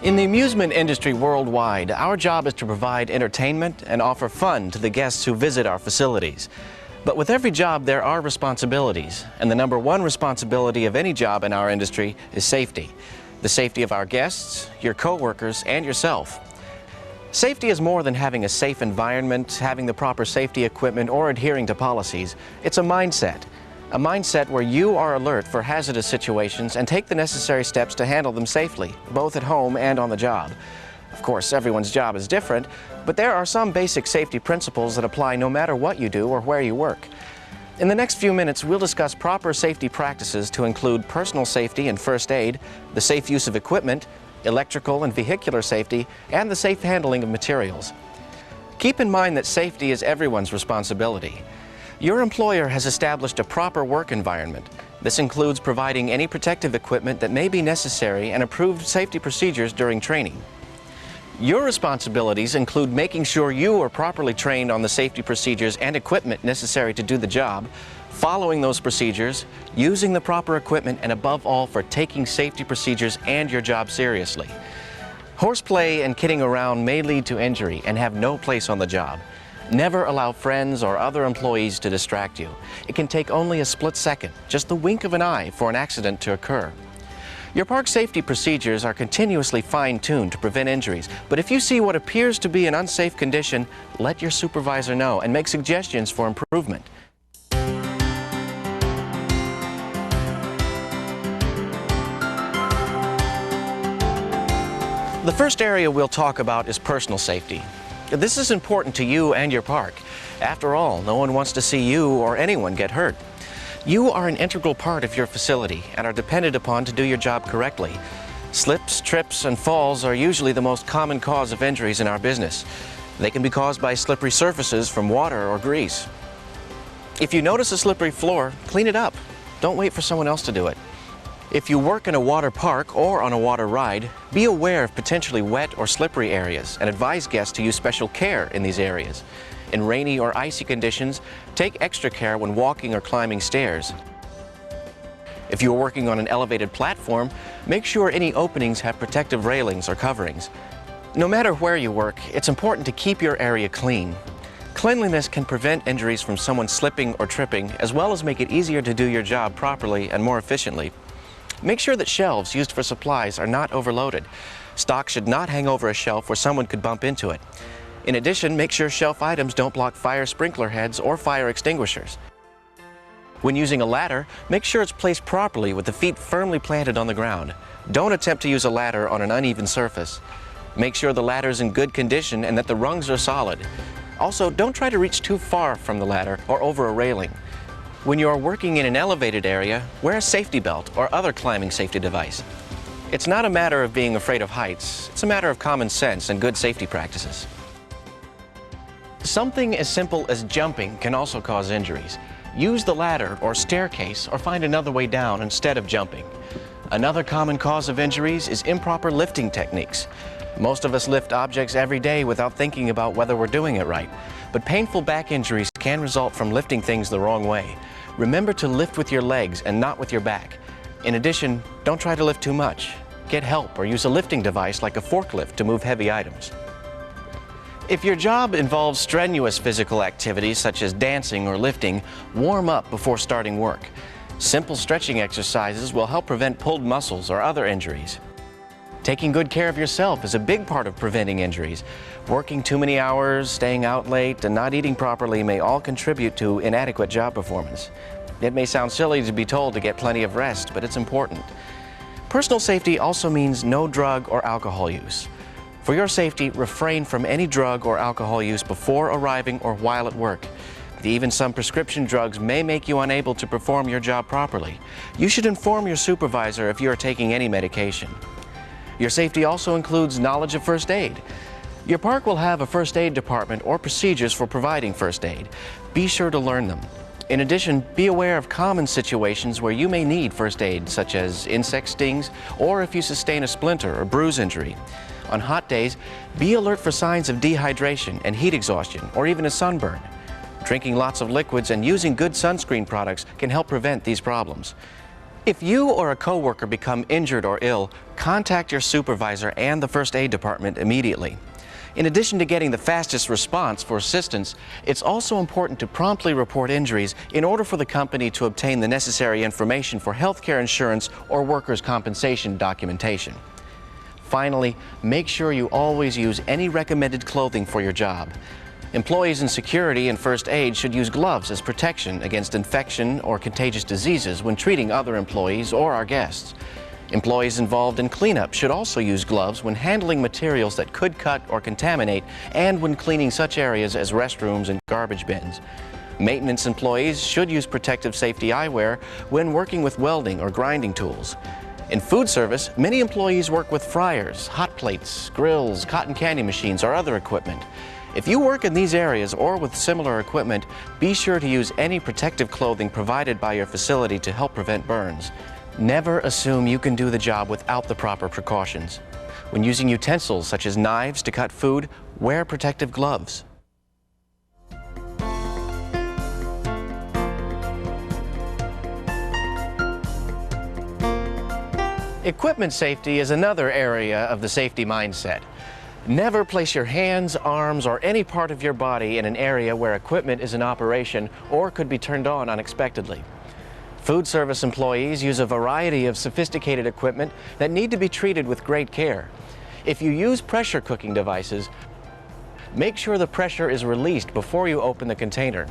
In the amusement industry worldwide, our job is to provide entertainment and offer fun to the guests who visit our facilities. But with every job, there are responsibilities, and the number one responsibility of any job in our industry is safety. The safety of our guests, your coworkers, and yourself. Safety is more than having a safe environment, having the proper safety equipment, or adhering to policies. It's a mindset. A mindset where you are alert for hazardous situations and take the necessary steps to handle them safely, both at home and on the job. Of course, everyone's job is different, but there are some basic safety principles that apply no matter what you do or where you work. In the next few minutes, we'll discuss proper safety practices to include personal safety and first aid, the safe use of equipment, electrical and vehicular safety, and the safe handling of materials. Keep in mind that safety is everyone's responsibility. Your employer has established a proper work environment. This includes providing any protective equipment that may be necessary and approved safety procedures during training. Your responsibilities include making sure you are properly trained on the safety procedures and equipment necessary to do the job, following those procedures, using the proper equipment, and above all, for taking safety procedures and your job seriously. Horseplay and kidding around may lead to injury and have no place on the job. Never allow friends or other employees to distract you. It can take only a split second, just the wink of an eye, for an accident to occur. Your park safety procedures are continuously fine-tuned to prevent injuries, but if you see what appears to be an unsafe condition, let your supervisor know and make suggestions for improvement. The first area we'll talk about is personal safety. This is important to you and your park. After all, no one wants to see you or anyone get hurt. You are an integral part of your facility and are depended upon to do your job correctly. Slips, trips, and falls are usually the most common cause of injuries in our business. They can be caused by slippery surfaces from water or grease. If you notice a slippery floor, clean it up. Don't wait for someone else to do it. If you work in a water park or on a water ride, be aware of potentially wet or slippery areas and advise guests to use special care in these areas. In rainy or icy conditions, take extra care when walking or climbing stairs. If you are working on an elevated platform, make sure any openings have protective railings or coverings. No matter where you work, it's important to keep your area clean. Cleanliness can prevent injuries from someone slipping or tripping, as well as make it easier to do your job properly and more efficiently. Make sure that shelves used for supplies are not overloaded. Stock should not hang over a shelf where someone could bump into it. In addition, make sure shelf items don't block fire sprinkler heads or fire extinguishers. When using a ladder, make sure it's placed properly with the feet firmly planted on the ground. Don't attempt to use a ladder on an uneven surface. Make sure the ladder is in good condition and that the rungs are solid. Also, don't try to reach too far from the ladder or over a railing. When you are working in an elevated area, wear a safety belt or other climbing safety device. It's not a matter of being afraid of heights, it's a matter of common sense and good safety practices. Something as simple as jumping can also cause injuries. Use the ladder or staircase or find another way down instead of jumping. Another common cause of injuries is improper lifting techniques. Most of us lift objects every day without thinking about whether we're doing it right, but painful back injuries can result from lifting things the wrong way. Remember to lift with your legs and not with your back. In addition, don't try to lift too much. Get help or use a lifting device like a forklift to move heavy items. If your job involves strenuous physical activities such as dancing or lifting, warm up before starting work. Simple stretching exercises will help prevent pulled muscles or other injuries. Taking good care of yourself is a big part of preventing injuries. Working too many hours, staying out late, and not eating properly may all contribute to inadequate job performance. It may sound silly to be told to get plenty of rest, but it's important. Personal safety also means no drug or alcohol use. For your safety, refrain from any drug or alcohol use before arriving or while at work. Even some prescription drugs may make you unable to perform your job properly. You should inform your supervisor if you are taking any medication. Your safety also includes knowledge of first aid. Your park will have a first aid department or procedures for providing first aid. Be sure to learn them. In addition, be aware of common situations where you may need first aid, such as insect stings or if you sustain a splinter or bruise injury. On hot days, be alert for signs of dehydration and heat exhaustion or even a sunburn. Drinking lots of liquids and using good sunscreen products can help prevent these problems. If you or a coworker become injured or ill, contact your supervisor and the first aid department immediately. In addition to getting the fastest response for assistance, it's also important to promptly report injuries in order for the company to obtain the necessary information for healthcare insurance or workers' compensation documentation. Finally, make sure you always use any recommended clothing for your job. Employees in security and first aid should use gloves as protection against infection or contagious diseases when treating other employees or our guests. Employees involved in cleanup should also use gloves when handling materials that could cut or contaminate and when cleaning such areas as restrooms and garbage bins. Maintenance employees should use protective safety eyewear when working with welding or grinding tools. In food service, many employees work with fryers, hot plates, grills, cotton candy machines, or other equipment. If you work in these areas or with similar equipment, be sure to use any protective clothing provided by your facility to help prevent burns. Never assume you can do the job without the proper precautions. When using utensils such as knives to cut food, wear protective gloves. Equipment safety is another area of the safety mindset. Never place your hands, arms, or any part of your body in an area where equipment is in operation or could be turned on unexpectedly. Food service employees use a variety of sophisticated equipment that need to be treated with great care. If you use pressure cooking devices, make sure the pressure is released before you open the container.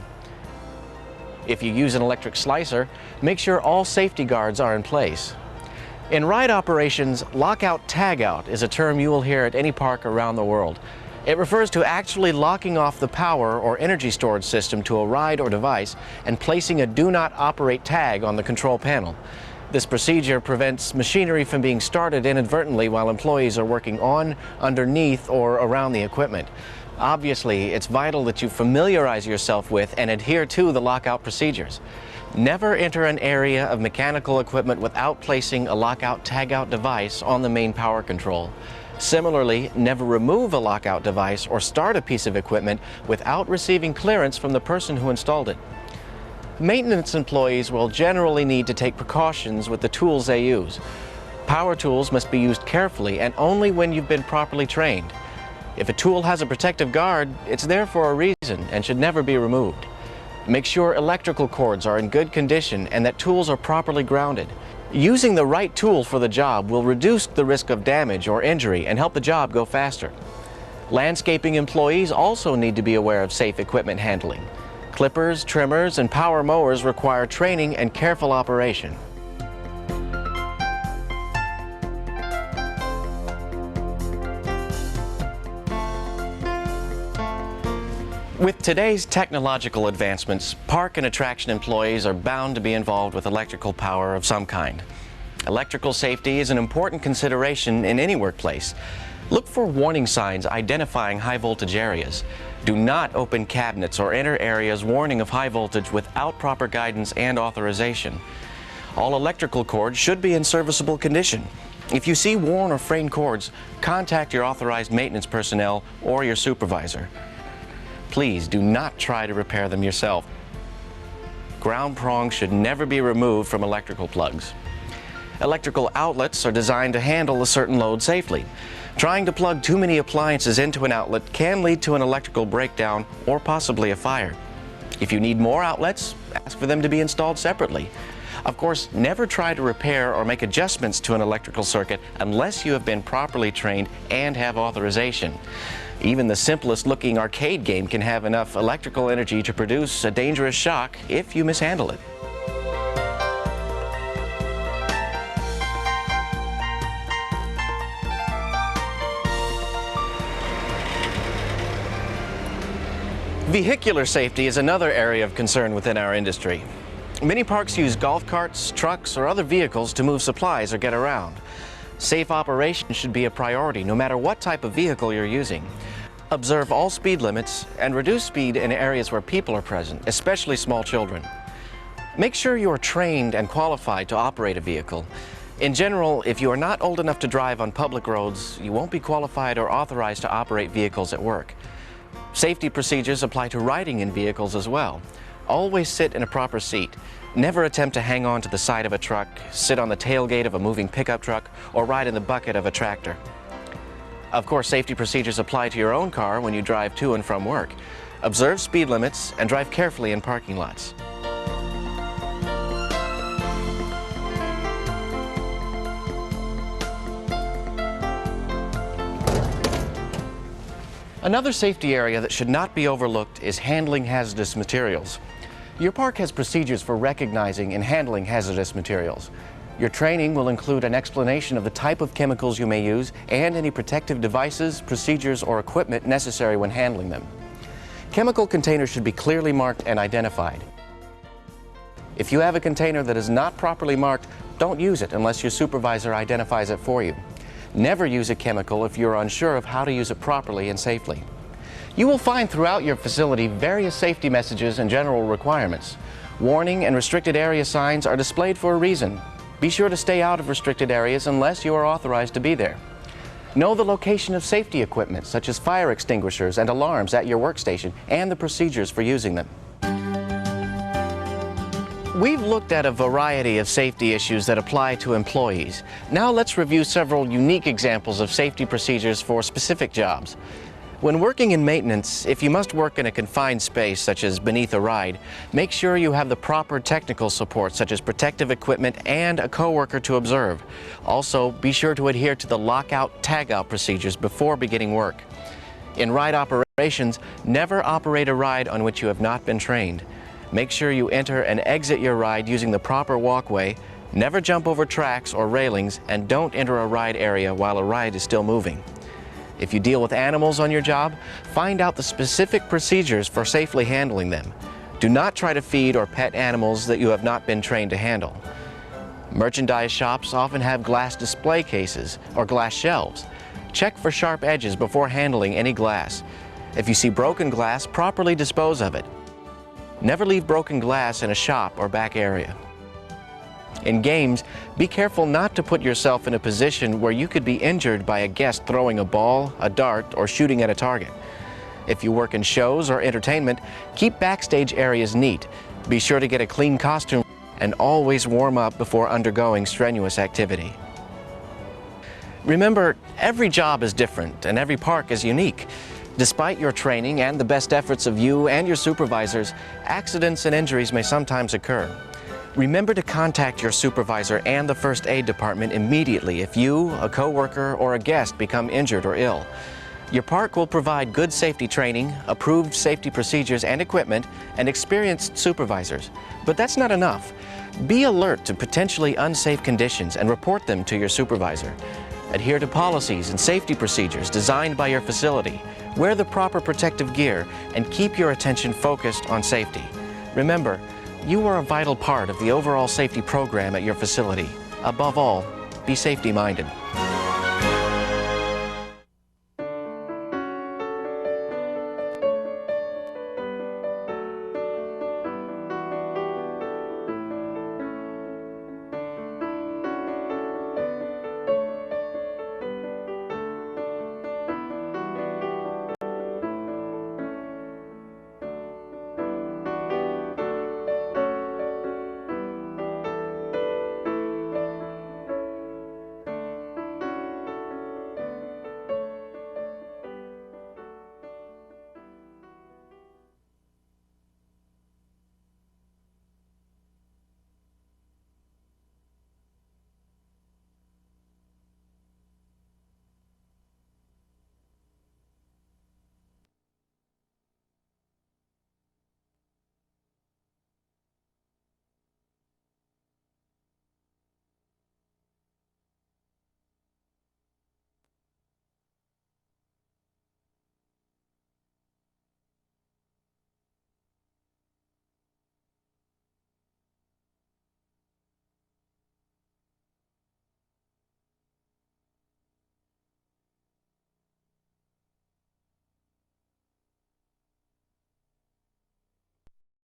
If you use an electric slicer, make sure all safety guards are in place. In ride operations, lockout-tagout is a term you will hear at any park around the world. It refers to actually locking off the power or energy storage system to a ride or device and placing a Do Not Operate tag on the control panel. This procedure prevents machinery from being started inadvertently while employees are working on, underneath, or around the equipment. Obviously, it's vital that you familiarize yourself with and adhere to the lockout procedures. Never enter an area of mechanical equipment without placing a lockout-tagout device on the main power control. Similarly, never remove a lockout device or start a piece of equipment without receiving clearance from the person who installed it. Maintenance employees will generally need to take precautions with the tools they use. Power tools must be used carefully and only when you've been properly trained. If a tool has a protective guard, it's there for a reason and should never be removed. Make sure electrical cords are in good condition and that tools are properly grounded. Using the right tool for the job will reduce the risk of damage or injury and help the job go faster. Landscaping employees also need to be aware of safe equipment handling. Clippers, trimmers, and power mowers require training and careful operation. With today's technological advancements, park and attraction employees are bound to be involved with electrical power of some kind. Electrical safety is an important consideration in any workplace. Look for warning signs identifying high voltage areas. Do not open cabinets or enter areas warning of high voltage without proper guidance and authorization. All electrical cords should be in serviceable condition. If you see worn or frayed cords, contact your authorized maintenance personnel or your supervisor. Please do not try to repair them yourself. Ground prongs should never be removed from electrical plugs. Electrical outlets are designed to handle a certain load safely. Trying to plug too many appliances into an outlet can lead to an electrical breakdown or possibly a fire. If you need more outlets, ask for them to be installed separately. Of course, never try to repair or make adjustments to an electrical circuit unless you have been properly trained and have authorization. Even the simplest looking arcade game can have enough electrical energy to produce a dangerous shock if you mishandle it. Vehicular safety is another area of concern within our industry. Many parks use golf carts, trucks, or other vehicles to move supplies or get around. Safe operation should be a priority no matter what type of vehicle you're using. Observe all speed limits and reduce speed in areas where people are present, especially small children. Make sure you are trained and qualified to operate a vehicle. In general, if you are not old enough to drive on public roads, you won't be qualified or authorized to operate vehicles at work. Safety procedures apply to riding in vehicles as well. Always sit in a proper seat. Never attempt to hang on to the side of a truck, sit on the tailgate of a moving pickup truck, or ride in the bucket of a tractor. Of course, safety procedures apply to your own car when you drive to and from work. Observe speed limits and drive carefully in parking lots. Another safety area that should not be overlooked is handling hazardous materials. Your park has procedures for recognizing and handling hazardous materials. Your training will include an explanation of the type of chemicals you may use and any protective devices, procedures, or equipment necessary when handling them. Chemical containers should be clearly marked and identified. If you have a container that is not properly marked, don't use it unless your supervisor identifies it for you. Never use a chemical if you're unsure of how to use it properly and safely. You will find throughout your facility various safety messages and general requirements. Warning and restricted area signs are displayed for a reason. Be sure to stay out of restricted areas unless you are authorized to be there. Know the location of safety equipment such as fire extinguishers and alarms at your workstation and the procedures for using them. We've looked at a variety of safety issues that apply to employees. Now let's review several unique examples of safety procedures for specific jobs. When working in maintenance, if you must work in a confined space such as beneath a ride, make sure you have the proper technical support such as protective equipment and a coworker to observe. Also, be sure to adhere to the lockout, tagout procedures before beginning work. In ride operations, never operate a ride on which you have not been trained. Make sure you enter and exit your ride using the proper walkway, never jump over tracks or railings, and don't enter a ride area while a ride is still moving. If you deal with animals on your job, find out the specific procedures for safely handling them. Do not try to feed or pet animals that you have not been trained to handle. Merchandise shops often have glass display cases or glass shelves. Check for sharp edges before handling any glass. If you see broken glass, properly dispose of it. Never leave broken glass in a shop or back area. In games, be careful not to put yourself in a position where you could be injured by a guest throwing a ball, a dart, or shooting at a target. If you work in shows or entertainment, keep backstage areas neat. Be sure to get a clean costume and always warm up before undergoing strenuous activity. Remember, every job is different and every park is unique. Despite your training and the best efforts of you and your supervisors, accidents and injuries may sometimes occur. Remember to contact your supervisor and the first aid department immediately if you, a coworker, or a guest become injured or ill. Your park will provide good safety training, approved safety procedures and equipment, and experienced supervisors. But that's not enough. Be alert to potentially unsafe conditions and report them to your supervisor. Adhere to policies and safety procedures designed by your facility. Wear the proper protective gear and keep your attention focused on safety. Remember, you are a vital part of the overall safety program at your facility. Above all, be safety-minded.